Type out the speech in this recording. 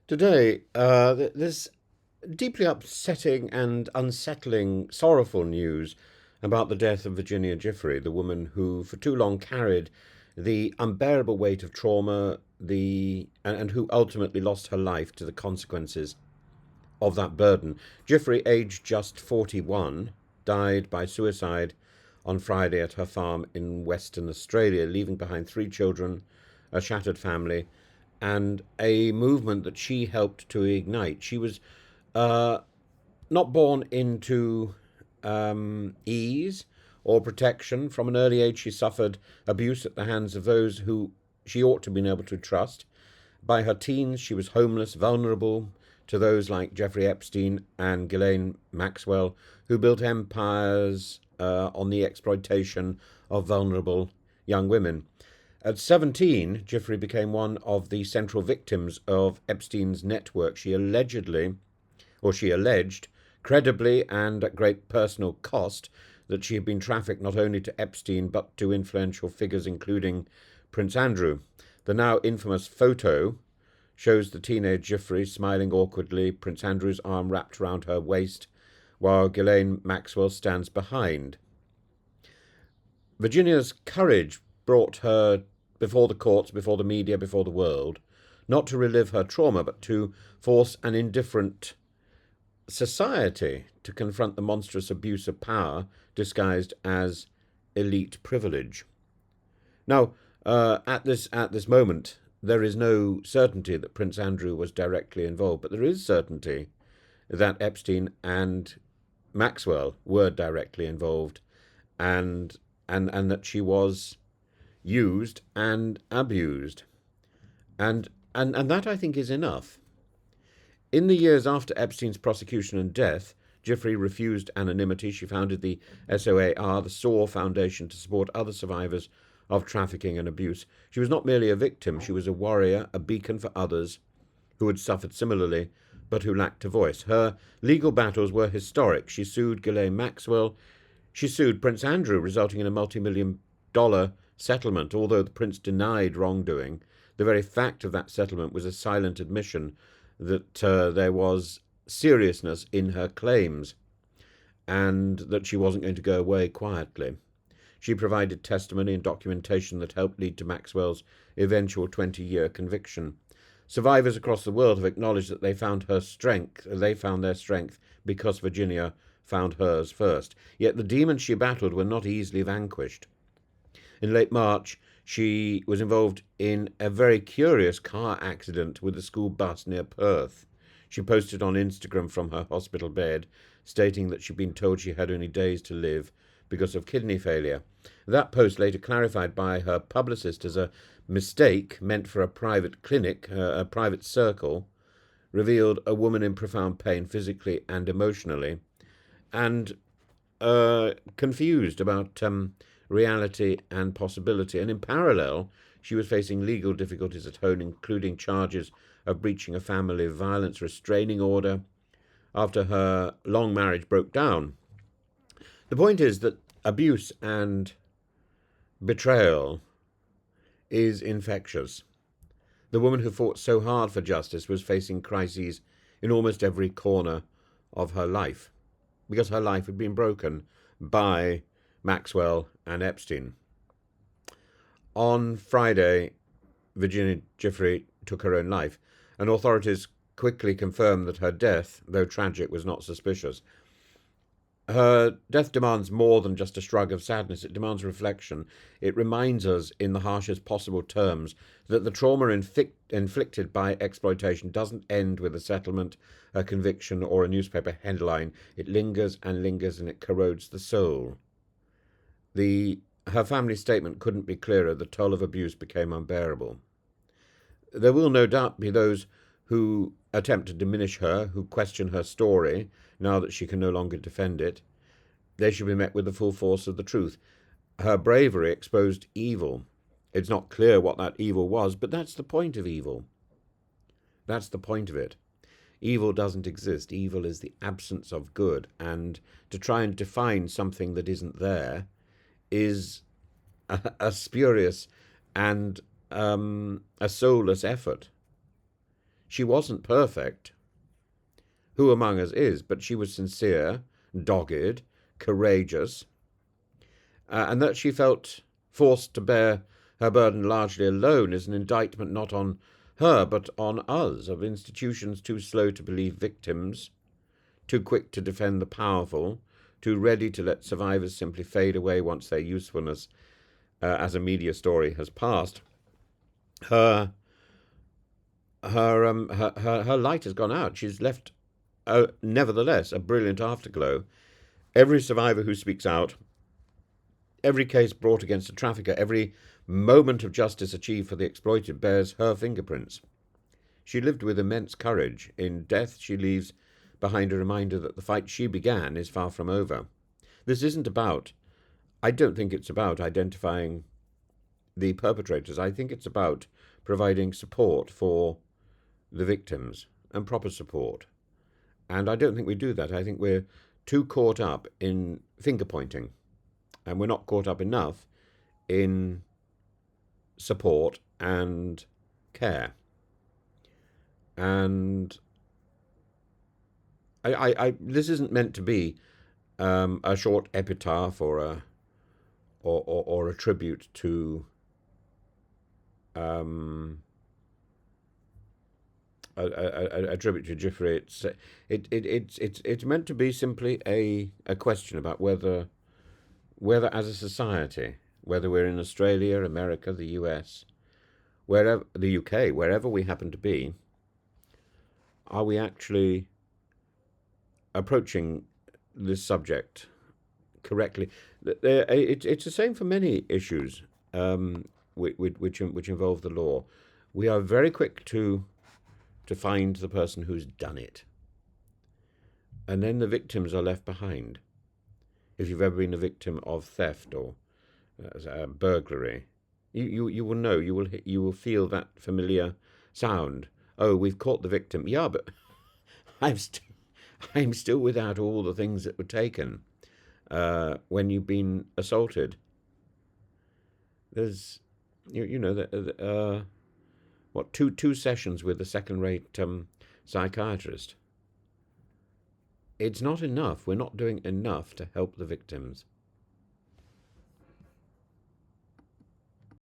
Today, there's deeply upsetting and unsettling, sorrowful news about the death of Virginia Giffre, the woman who for too long carried the unbearable weight of trauma, and who ultimately lost her life to the consequences of that burden. Giffre, aged just 41, died by suicide on Friday at her farm in Western Australia, leaving behind three children, a shattered family, and a movement that she helped to ignite. She was uh, not born into ease or protection. From an early age, she suffered abuse at the hands of those who she ought to have been able to trust. By her teens, she was homeless, vulnerable to those like Jeffrey Epstein and Ghislaine Maxwell, who built empires on the exploitation of vulnerable young women. At 17, Giffrey became one of the central victims of Epstein's network. She alleged, credibly and at great personal cost, that she had been trafficked not only to Epstein but to influential figures including Prince Andrew. The now infamous photo shows the teenage Giffrey smiling awkwardly, Prince Andrew's arm wrapped around her waist, while Ghislaine Maxwell stands behind. Virginia's courage brought her before the courts, before the media, before the world, not to relive her trauma, but to force an indifferent society to confront the monstrous abuse of power disguised as elite privilege. Now, at this moment, there is no certainty that Prince Andrew was directly involved, but there is certainty that Epstein and Maxwell were directly involved, and and that she was used and abused, and that I think is enough. In the years after Epstein's prosecution and death, Giffrey refused anonymity. She founded the SOAR, the SOAR Foundation, to support other survivors of trafficking and abuse. She was not merely a victim, she was a warrior, a beacon for others who had suffered similarly but who lacked a voice. Her legal battles were historic. She sued Ghislaine Maxwell. She sued Prince Andrew, resulting in a multi-million-dollar settlement. Although the prince denied wrongdoing, the very fact of that settlement was a silent admission that there was seriousness in her claims and that she wasn't going to go away quietly. She provided testimony and documentation that helped lead to Maxwell's eventual 20-year conviction. Survivors across the world have acknowledged that they found their strength because Virginia found hers first. Yet the demons she battled were not easily vanquished. In late March, she was involved in a very curious car accident with a school bus near Perth. She posted on Instagram from her hospital bed, stating that she'd been told she had only days to live because of kidney failure. That post, later clarified by her publicist as a mistake meant for a private clinic, a private circle, revealed a woman in profound pain physically and emotionally, and confused about reality and possibility. And in parallel, she was facing legal difficulties at home, including charges of breaching a family violence restraining order after her long marriage broke down. The point is that abuse and betrayal is infectious. The woman who fought so hard for justice was facing crises in almost every corner of her life because her life had been broken by Maxwell and Epstein. On Friday, Virginia Giffrey took her own life, and authorities quickly confirmed that her death, though tragic, was not suspicious. Her death demands more than just a shrug of sadness. It demands reflection. It reminds us, in the harshest possible terms, that the trauma inflicted by exploitation doesn't end with a settlement, a conviction, or a newspaper headline. It lingers and lingers, and it corrodes the soul. Her family statement couldn't be clearer. The toll of abuse became unbearable. There will no doubt be those who attempt to diminish her, who question her story now that she can no longer defend it. They should be met with the full force of the truth. Her bravery exposed evil. It's not clear what that evil was, but that's the point of evil. That's the point of it. Evil doesn't exist. Evil is the absence of good, and to try and define something that isn't there is a spurious and a soulless effort. She wasn't perfect. Who among us is? But she was sincere, dogged, courageous, and that she felt forced to bear her burden largely alone is an indictment not on her but on us, of institutions too slow to believe victims, too quick to defend the powerful, too ready to let survivors simply fade away once their usefulness as a media story has passed. Her her light has gone out. She's left, nevertheless, a brilliant afterglow. Every survivor who speaks out, every case brought against a trafficker, every moment of justice achieved for the exploited bears her fingerprints. She lived with immense courage. In death, she leaves behind a reminder that the fight she began is far from over. This isn't about, I don't think it's about identifying the perpetrators. I think it's about providing support for the victims, and proper support. And I don't think we do that. I think we're too caught up in finger pointing, and we're not caught up enough in support and care. And this isn't meant to be a short epitaph or a tribute to a tribute to Guiffre. It's meant to be simply a question about whether as a society, whether we're in Australia, America, the US, wherever, the UK, wherever we happen to be, are we actually approaching this subject correctly? It's the same for many issues which involve the law. We are very quick to find the person who's done it, and then the victims are left behind. If you've ever been a victim of theft or burglary, you will know, you will feel that familiar sound. Oh, we've caught the victim. Yeah, but I'm still without all the things that were taken when you've been assaulted. There's, what, two sessions with a second-rate psychiatrist. It's not enough. We're not doing enough to help the victims.